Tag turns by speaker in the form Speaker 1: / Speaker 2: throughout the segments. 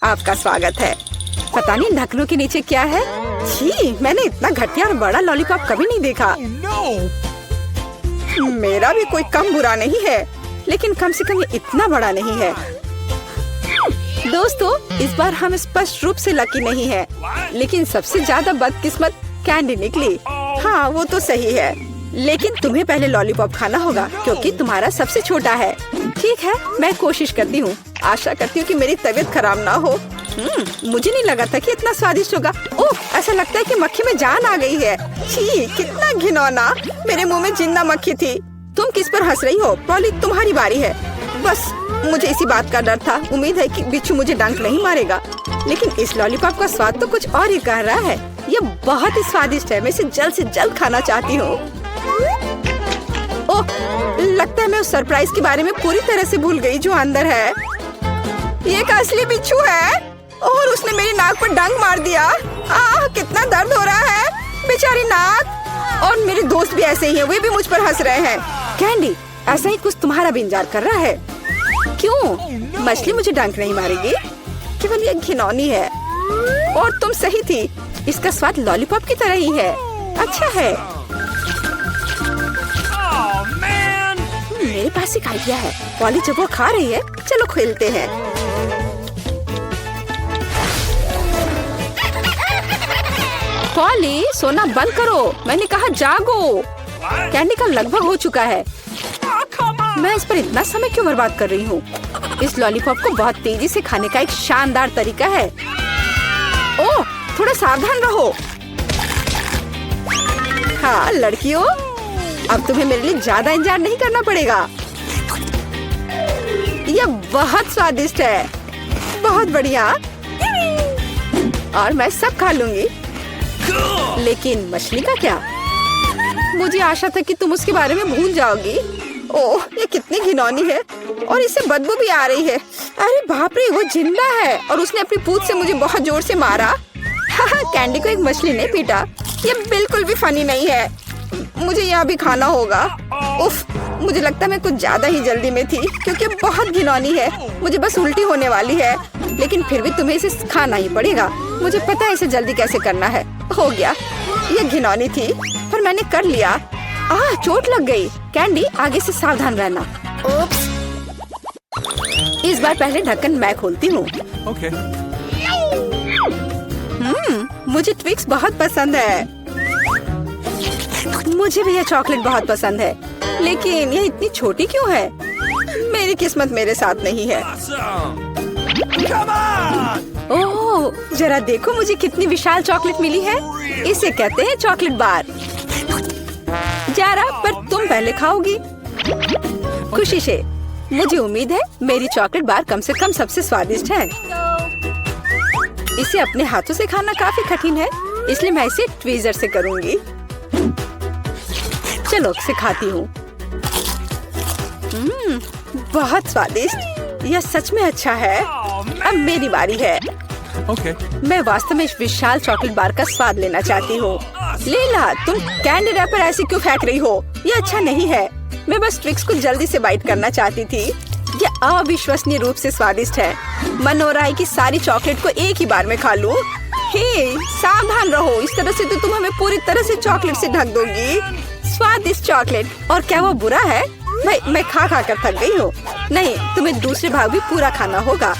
Speaker 1: आपका स्वागत है। पता नहीं ढक्कनों के नीचे क्या है। छी, मैंने इतना घटिया और बड़ा लॉलीपॉप कभी नहीं देखा। मेरा भी कोई कम बुरा नहीं है, लेकिन कम से कम ये इतना बड़ा नहीं है। दोस्तों, इस बार हम स्पष्ट रूप से लकी नहीं है, लेकिन सबसे ज्यादा बदकिस्मत कैंडी निकली। हाँ, वो तो सही है, लेकिन तुम्हें पहले लॉलीपॉप खाना होगा क्योंकि तुम्हारा सबसे छोटा है। ठीक है, मैं कोशिश करती हूँ। आशा करती हूँ कि मेरी तबीयत खराब ना हो। मुझे नहीं लगा था कि इतना स्वादिष्ट होगा। ओह, ऐसा लगता है कि मक्खी में जान आ गई है। छी, कितना घिनौना। मेरे मुंह में जिंदा मक्खी थी। तुम किस पर हंस रही हो? पॉली, तुम्हारी बारी है। बस मुझे इसी बात का डर था। उम्मीद है कि बिच्छू मुझे डंक नहीं मारेगा। लेकिन इस लॉलीपॉप का स्वाद तो कुछ और ही कह रहा है। ये बहुत ही स्वादिष्ट है। मैं इसे जल्द से जल्द खाना चाहती हूँ। ओह, लगता है मैं उस सरप्राइज के बारे में पूरी तरह से भूल गई जो अंदर है। ये एक असली बिच्छू है और उसने मेरी नाक पर डंक मार दिया। कितना दर्द हो रहा है, बेचारी नाक। और मेरे दोस्त भी ऐसे ही हैं, वे भी मुझ पर हंस रहे हैं। कैंडी, ऐसा ही कुछ तुम्हारा भी इंतजार कर रहा है। क्यों? मछली मुझे डंक नहीं मारेगी, केवल ये घिनौनी है। और तुम सही थी, इसका स्वाद लॉलीपॉप की तरह ही है। अच्छा है। मेरे पास एक आइडिया है। पॉली जब वो खा रही है, चलो खेलते हैं। पॉली, सोना बंद करो, मैंने कहा जागो। कैंडी का लगभग हो चुका है। मैं इस पर इतना समय क्यों बर्बाद कर रही हूँ? इस लॉलीपॉप को बहुत तेजी से खाने का एक शानदार तरीका है। ओह, थोड़ा सावधान रहो। हाँ लड़कियों, अब तुम्हें मेरे लिए ज्यादा इंतजार नहीं करना पड़ेगा। यह बहुत स्वादिष्ट है, बहुत बढ़िया। और मैं सब खा लूंगी। लेकिन मछली का क्या? मुझे आशा था कि तुम उसके बारे में भूल जाओगी। ओह, ये कितनी घिनौनी है और इससे बदबू भी आ रही है। अरे बाप रे, वो जिंदा है और उसने अपनी पूंछ से मुझे बहुत जोर से मारा। कैंडी को एक मछली ने पीटा। ये बिल्कुल भी फनी नहीं है। मुझे यह भी खाना होगा। उफ, मुझे लगता है मैं कुछ ज्यादा ही जल्दी में थी क्योंकि बहुत घिनौनी है। मुझे बस उल्टी होने वाली है, लेकिन फिर भी तुम्हें इसे खाना ही पड़ेगा। मुझे पता है इसे जल्दी कैसे करना है। हो गया, ये घिनौनी थी पर मैंने कर लिया। चोट लग गई। कैंडी, आगे से सावधान रहना। उप्स। इस बार पहले ढक्कन मैं खोलती हूँ।
Speaker 2: Okay.
Speaker 1: मुझे ट्विक्स बहुत पसंद है। मुझे भी यह चॉकलेट बहुत पसंद है, लेकिन यह इतनी छोटी क्यों है? मेरी किस्मत मेरे साथ नहीं है।
Speaker 2: Come on!
Speaker 1: ओह, जरा देखो मुझे कितनी विशाल चॉकलेट मिली है। इसे कहते हैं चॉकलेट बार। जरा, पर तुम पहले खाओगी। खुशी से। मुझे उम्मीद है मेरी चॉकलेट बार कम से कम सबसे स्वादिष्ट है। इसे अपने हाथों से खाना काफी कठिन है, इसलिए मैं इसे ट्वीजर से करूंगी। चलो सिखाती हूँ। बहुत स्वादिष्ट। यह सच में अच्छा है। अब मेरी बारी है।
Speaker 2: Okay.
Speaker 1: मैं वास्तव में इस विशाल चॉकलेट बार का स्वाद लेना चाहती हूँ। लीला, तुम कैंडी रैपर ऐसे क्यों फेंक रही हो? ये अच्छा नहीं है। मैं बस ट्विक्स को जल्दी से बाइट करना चाहती थी। ये अविश्वसनीय रूप से स्वादिष्ट है। मन हो रहा है कि सारी चॉकलेट को एक ही बार में खा लूं। हे, सावधान रहो, इस तरह से तो तुम हमें पूरी तरह से चॉकलेट से ढक दोगी। स्वादिष्ट चॉकलेट। और क्या वो बुरा है? मैं खा खा कर थक गई हूँ। नहीं, तुम्हें दूसरे भाग भी पूरा खाना होगा।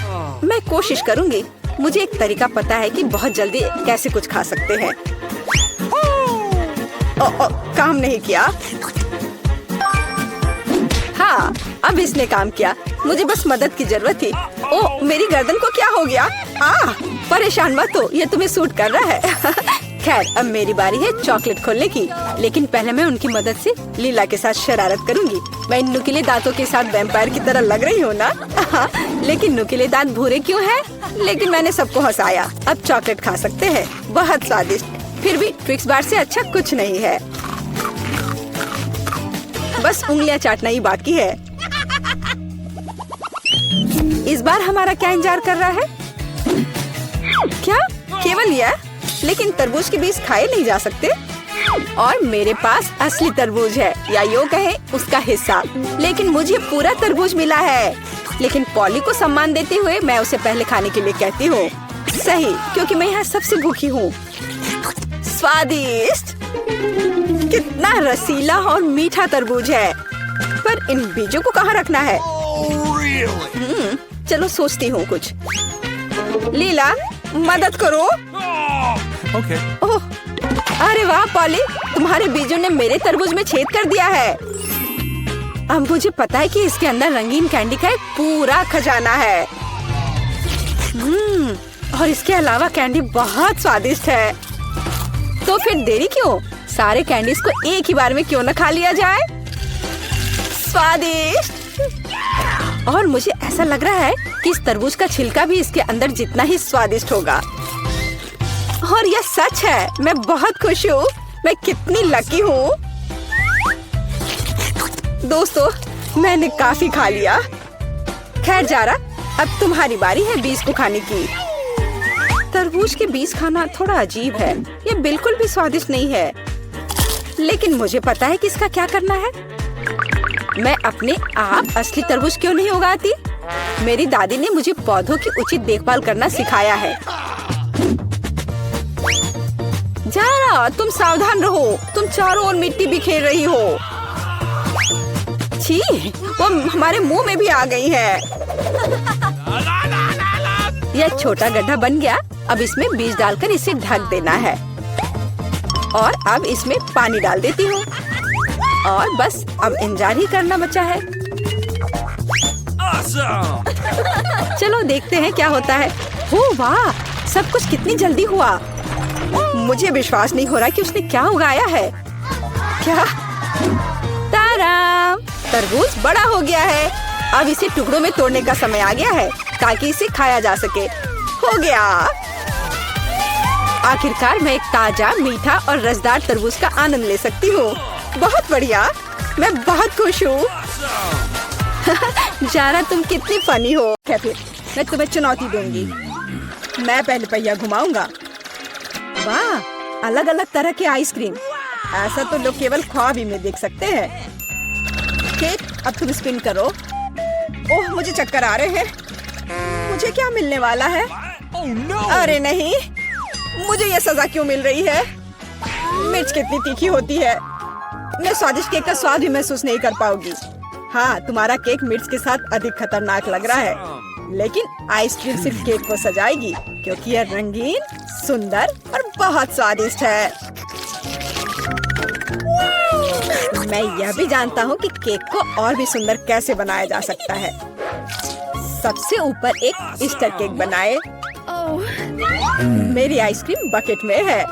Speaker 1: मैं कोशिश करूंगी। मुझे एक तरीका पता है कि बहुत जल्दी कैसे कुछ खा सकते हैं। काम नहीं किया। हाँ, अब इसने काम किया। मुझे बस मदद की जरूरत थी। ओह, मेरी गर्दन को क्या हो गया? परेशान मत हो, ये तुम्हें सूट कर रहा है। खैर, अब मेरी बारी है चॉकलेट खोलने की, लेकिन पहले मैं उनकी मदद से लीला के साथ शरारत करूंगी। मैं इन नुकीले दांतों के साथ वैम्पायर की तरह लग रही हूँ ना? लेकिन नुकीले दांत भूरे क्यों हैं? लेकिन मैंने सबको हंसाया। अब चॉकलेट खा सकते हैं। बहुत स्वादिष्ट। फिर भी ट्विक्स बार से अच्छा कुछ नहीं है। बस उंगलियां चाटना ही बाकी है। इस बार हमारा क्या इंतजार कर रहा है? क्या केवल यह? लेकिन तरबूज के बीज खाए नहीं जा सकते। और मेरे पास असली तरबूज है, या यूं कहें उसका हिस्सा। लेकिन मुझे पूरा तरबूज मिला है। लेकिन पॉली को सम्मान देते हुए मैं उसे पहले खाने के लिए कहती हूँ। सही, क्योंकि मैं यहाँ सबसे भूखी हूँ। स्वादिष्ट! कितना रसीला और मीठा तरबूज है। पर इन बीजों को कहाँ रखना है?
Speaker 2: Really?
Speaker 1: चलो सोचती हूँ कुछ। लीला, मदद करो।
Speaker 2: Okay.
Speaker 1: ओह, अरे वाह पॉली, तुम्हारे बीजों ने मेरे तरबूज में छेद कर दिया है। अब मुझे पता है कि इसके अंदर रंगीन कैंडी का एक पूरा खजाना है। और इसके अलावा कैंडी बहुत स्वादिष्ट है। तो फिर देरी क्यों? सारे कैंडीज को एक ही बार में क्यों न खा लिया जाए? स्वादिष्ट! और मुझे ऐसा लग रहा है कि इस तरबूज का छिलका भी इसके अंदर जितना ही स्वादिष्ट होगा। और यह सच है। मैं बहुत खुश हूँ। मैं कितनी लकी हूँ। दोस्तों, मैंने काफी खा लिया। खैर जारा, अब तुम्हारी बारी है बीज को खाने की। तरबूज के बीज खाना थोड़ा अजीब है। ये बिल्कुल भी स्वादिष्ट नहीं है। लेकिन मुझे पता है कि इसका क्या करना है। मैं अपने आप असली तरबूज क्यों नहीं उगाती? मेरी दादी ने मुझे पौधों की उचित देखभाल करना सिखाया है। जारा, तुम सावधान रहो। तुम चारों ओर मिट्टी बिखेर रही हो। छी, वो हमारे मुंह में भी आ गई है। यह छोटा गड्ढा बन गया। अब इसमें बीज डालकर इसे ढक देना है। और अब इसमें पानी डाल देती हूँ। और बस अब इंतजार ही करना बचा है।
Speaker 2: Awesome!
Speaker 1: चलो देखते हैं क्या होता है। हो वाह, सब कुछ कितनी जल्दी हुआ। मुझे विश्वास नहीं हो रहा कि उसने क्या उगाया है। क्या? ताराम! तरबूज बड़ा हो गया है। अब इसे टुकड़ों में तोड़ने का समय आ गया है ताकि इसे खाया जा सके। हो गया। आखिरकार मैं एक ताजा, मीठा और रसदार तरबूज का आनंद ले सकती हूँ। बहुत बढ़िया। मैं बहुत खुश हूँ। जारा, तुम कितनी फनी हो। क्या फिर मैं तुम्हें चुनौती दूंगी। मैं पहले पहिया घुमाऊंगा। वाह, अलग अलग तरह के आइसक्रीम। ऐसा तो लोग केवल ख्वाब ही में देख सकते हैं। केक, अब तुम स्पिन करो। ओह, मुझे चक्कर आ रहे हैं। मुझे क्या मिलने वाला है?
Speaker 2: Oh no!
Speaker 1: अरे नहीं, मुझे ये सजा क्यों मिल रही है? मिर्च कितनी तीखी होती है। मैं स्वादिष्ट केक का स्वाद भी महसूस नहीं कर पाऊंगी। हाँ, तुम्हारा केक मिर्च के साथ अधिक खतरनाक लग रहा है। लेकिन आइसक्रीम सिर्फ केक को सजाएगी, क्योंकि यह रंगीन, सुंदर और बहुत स्वादिष्ट है। मैं यह भी जानता हूँ कि केक को और भी सुंदर कैसे बनाया जा सकता है। सबसे ऊपर एक ईस्टर केक बनाए। मेरी आइसक्रीम बकेट में है।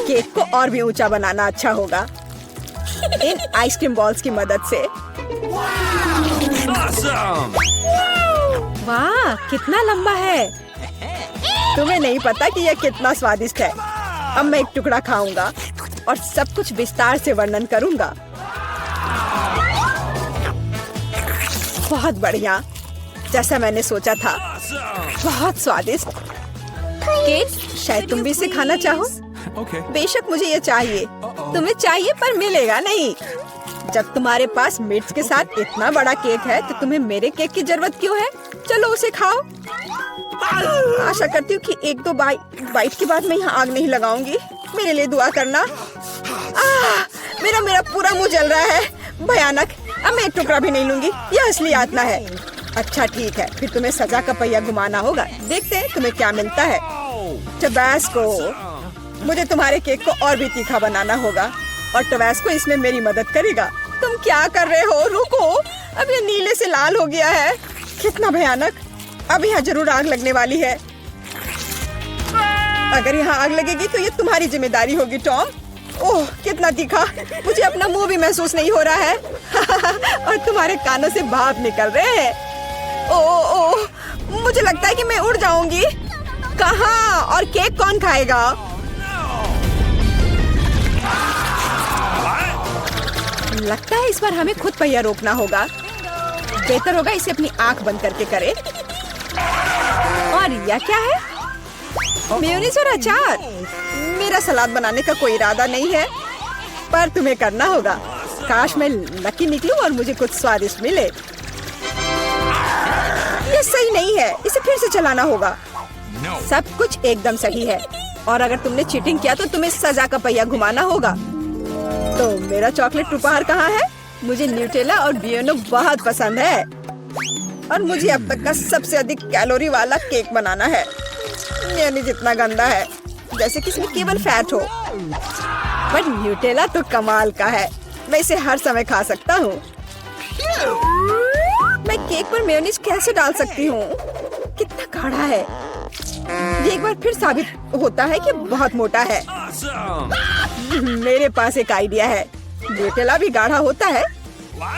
Speaker 1: केक को और भी ऊंचा बनाना अच्छा होगा इन आइसक्रीम बॉल्स की मदद से।
Speaker 2: Awesome!
Speaker 1: वाह, कितना लंबा है। तुम्हें नहीं पता कि यह कितना स्वादिष्ट है। अब मैं एक टुकड़ा खाऊंगा और सब कुछ विस्तार से वर्णन करूंगा। बहुत बढ़िया, जैसा मैंने सोचा था। बहुत स्वादिष्ट केक। शायद तुम भी इसे खाना चाहो।
Speaker 2: Okay.
Speaker 1: बेशक मुझे ये चाहिए। तुम्हें चाहिए पर मिलेगा नहीं। जब तुम्हारे पास मिर्च के साथ इतना बड़ा केक है तो तुम्हें मेरे केक की जरूरत क्यों है? चलो उसे खाओ। आशा करती हूँ कि एक दो बाइट के बाद मैं यहाँ आग नहीं लगाऊंगी। मेरे लिए दुआ करना। मेरा पूरा मुंह जल रहा है। भयानक। अब मैं एक टुकड़ा भी नहीं लूंगी। यह असली यातना है। अच्छा ठीक है, फिर तुम्हें सजा का पहिया घुमाना होगा। देखते हैं तुम्हें क्या मिलता है। टबैस्को। मुझे तुम्हारे केक को और भी तीखा बनाना होगा और टबैस्को इसमें मेरी मदद करेगा। तुम क्या कर रहे हो? रुको, अब ये नीले से लाल हो गया है। कितना भयानक। अब यहाँ जरूर आग लगने वाली है। अगर यहाँ आग लगेगी तो ये तुम्हारी जिम्मेदारी होगी टॉम। ओह, कितना तीखा। मुझे अपना मुंह भी महसूस नहीं हो रहा है। और तुम्हारे कानों से भाप निकल रहे हैं। ओह, मुझे लगता है कि मैं उड़ जाऊंगी। कहाँ? और केक कौन खाएगा? लगता है इस बार हमें खुद पहिया रोकना होगा। बेहतर होगा इसे अपनी आंख बंद करके करे। और यह क्या है? मेयोनीज और अचार। मेरा सलाद बनाने का कोई इरादा नहीं है, पर तुम्हें करना होगा। काश मैं लकी निकलूं और मुझे कुछ स्वादिष्ट मिले। ये सही नहीं है, इसे फिर से चलाना होगा।
Speaker 2: No.
Speaker 1: सब कुछ एकदम सही है और अगर तुमने चीटिंग किया तो तुम्हें सजा का पहिया घुमाना होगा। तो मेरा चॉकलेट उपहार कहाँ है? मुझे न्यूटेला और बियोनो बहुत पसंद है और मुझे अब तक का सबसे अधिक कैलोरी वाला केक बनाना है। मेयोनीज जितना गंदा है जैसे कि इसमें केवल फैट हो, पर न्यूटेला तो कमाल का है। मैं इसे हर समय खा सकता हूँ। मैं केक पर मेयोनीज कैसे डाल सकती हूँ? कितना गाढ़ा है। ये एक बार फिर साबित होता है कि बहुत मोटा है।
Speaker 2: Awesome.
Speaker 1: मेरे पास एक आइडिया है। न्यूटेला भी गाढ़ा होता है,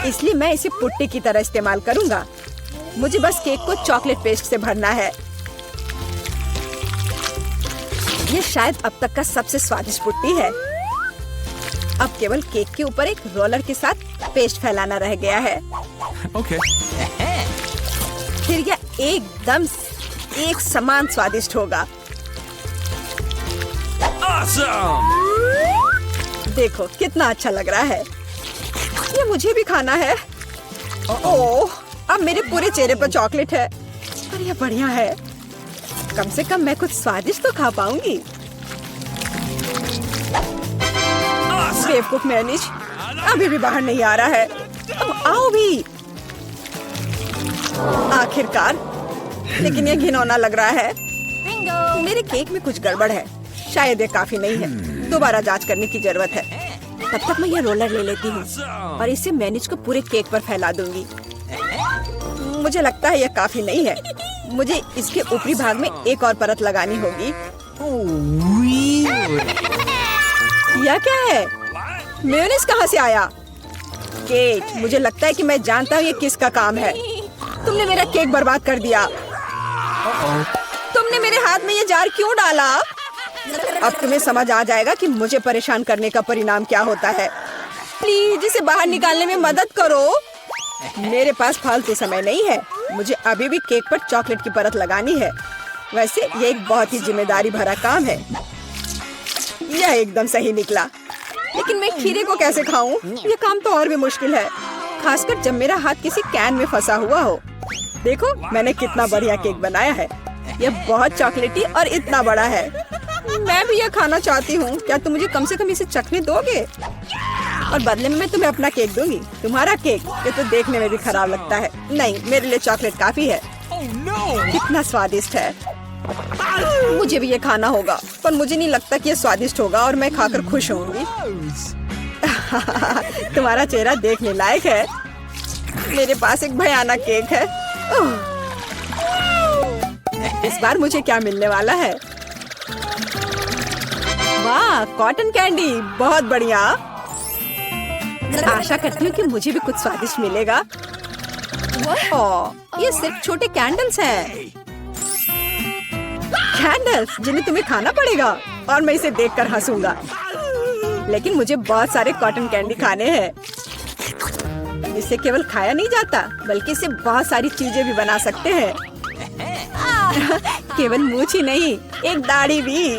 Speaker 1: इसलिए मैं इसे पुट्टी की तरह इस्तेमाल करूँगा। मुझे बस केक को चॉकलेट पेस्ट से भरना है। ये शायद अब तक का सबसे स्वादिष्ट पुट्टी है। अब केवल केक के ऊपर एक रोलर के साथ पेस्ट फैलाना रह गया है।
Speaker 2: Okay.
Speaker 1: फिर यह एकदम एक समान स्वादिष्ट होगा।
Speaker 2: Awesome.
Speaker 1: देखो कितना अच्छा लग रहा है। ये मुझे भी खाना है। ओह, अब मेरे पूरे चेहरे पर चॉकलेट है, पर यह बढ़िया है। कम से कम मैं कुछ स्वादिष्ट तो खा पाऊंगी। बेवकूफ मेयोनीज अभी भी बाहर नहीं आ रहा है। अब आओ भी। आखिरकार, लेकिन यह घिनौना लग रहा है। मेरे केक में कुछ गड़बड़ है। शायद ये काफी नहीं है। दोबारा जांच करने की जरूरत है। तब तक मैं यह रोलर ले लेती हूँ और इसे मेयोनीज को पूरे केक पर फैला दूंगी। मुझे लगता है यह काफी नहीं है। मुझे इसके ऊपरी भाग में एक और परत लगानी होगी। यह क्या है? मेयोनीज कहाँ से आया? केक, मुझे लगता है कि मैं जानता हूँ ये किसका काम है। तुमने मेरा केक बर्बाद कर दिया। तुमने मेरे हाथ में ये जार क्यों डाला? अब तुम्हें समझ आ जाएगा कि मुझे परेशान करने का परिणाम क्या होता है। प्लीज इसे बाहर निकालने में मदद करो। मेरे पास फालतू समय नहीं है। मुझे अभी भी केक पर चॉकलेट की परत लगानी है। वैसे ये एक बहुत ही जिम्मेदारी भरा काम है। यह एकदम सही निकला, लेकिन मैं खीरे को कैसे खाऊं? यह काम तो और भी मुश्किल है, खासकर जब मेरा हाथ किसी कैन में फंसा हुआ हो। देखो मैंने कितना बढ़िया केक बनाया है। यह बहुत चॉकलेटी और इतना बड़ा है। मैं भी यह खाना चाहती हूँ। क्या तुम मुझे कम से कम इसे चखने दोगे? और बदले में मैं तुम्हें अपना केक दूंगी। तुम्हारा केक ये तो देखने में भी खराब लगता है। नहीं, मेरे लिए चॉकलेट काफी है।
Speaker 2: Oh no.
Speaker 1: कितना स्वादिष्ट है। मुझे भी ये खाना होगा, पर मुझे नहीं लगता कि ये स्वादिष्ट होगा और मैं खाकर खुश होंगी। तुम्हारा चेहरा देखने लायक है। मेरे पास एक भयानक केक है। इस बार मुझे क्या मिलने वाला है? वाह, कॉटन कैंडी, बहुत बढ़िया। आशा करती हूँ कि मुझे भी कुछ स्वादिष्ट मिलेगा। ओह, ये सिर्फ छोटे कैंडल्स हैं। कैंडल्स जिन्हें तुम्हें खाना पड़ेगा और मैं इसे देखकर हंसूंगा। लेकिन मुझे बहुत सारे कॉटन कैंडी खाने हैं। इसे केवल खाया नहीं जाता, बल्कि इसे बहुत सारी चीजें भी बना सकते हैं। केवल मूंछ ही नहीं, एक दाढ़ी भी।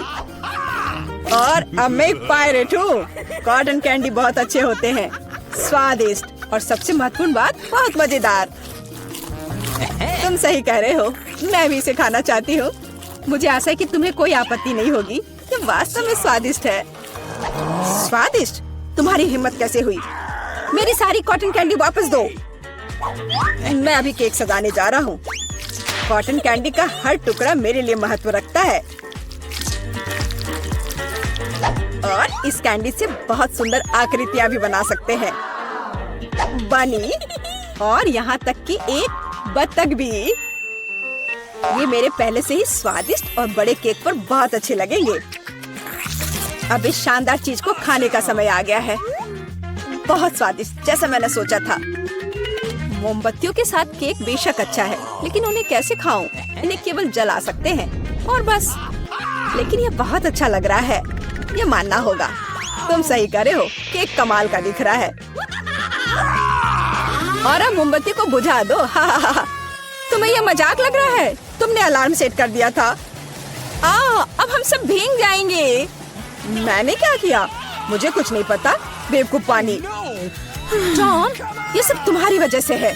Speaker 1: और अब मैं एक पायरेट हूँ। कॉटन कैंडी बहुत अच्छे होते हैं, स्वादिष्ट और सबसे महत्वपूर्ण बात, बहुत मजेदार। तुम सही कह रहे हो, मैं भी इसे खाना चाहती हूँ। मुझे आशा है कि तुम्हें कोई आपत्ति नहीं होगी। ये वास्तव में स्वादिष्ट है। स्वादिष्ट? तुम्हारी हिम्मत कैसे हुई? मेरी सारी कॉटन कैंडी वापस दो। मैं अभी केक सजाने जा रहा हूँ। कॉटन कैंडी का हर टुकड़ा मेरे लिए महत्व रखता है और इस कैंडी से बहुत सुंदर आकृतियाँ भी बना सकते हैं। बनी, और यहाँ तक कि एक बत्तख भी। ये मेरे पहले से ही स्वादिष्ट और बड़े केक पर बहुत अच्छे लगेंगे। अब इस शानदार चीज को खाने का समय आ गया है। बहुत स्वादिष्ट, जैसा मैंने सोचा था। मोमबत्तियों के साथ केक बेशक अच्छा है, लेकिन उन्हें कैसे खाऊं? इन्हें केवल जला सकते हैं और बस। लेकिन ये बहुत अच्छा लग रहा है, ये मानना होगा। तुम सही करे हो, केक कमाल का दिख रहा है। और अब मोमबत्ती को बुझा दो। तुम्हें ये मजाक लग रहा है? तुमने अलार्म सेट कर दिया था। अब हम सब भीग जाएंगे। मैंने क्या किया? मुझे कुछ नहीं पता। बेवकूफ पानी। टॉम, ये सब तुम्हारी वजह से है।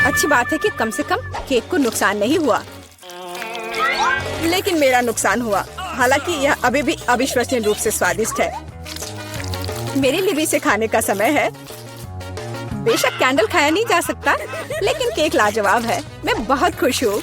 Speaker 1: अच्छी बात है कि कम से कम केक को नुकसान नहीं हुआ, लेकिन मेरा नुकसान हुआ। हालांकि यह अभी भी अविश्वसनीय रूप से स्वादिष्ट है। मेरे लिए भी इसे खाने का समय है। बेशक कैंडल खाया नहीं जा सकता, लेकिन केक लाजवाब है। मैं बहुत खुश हूँ।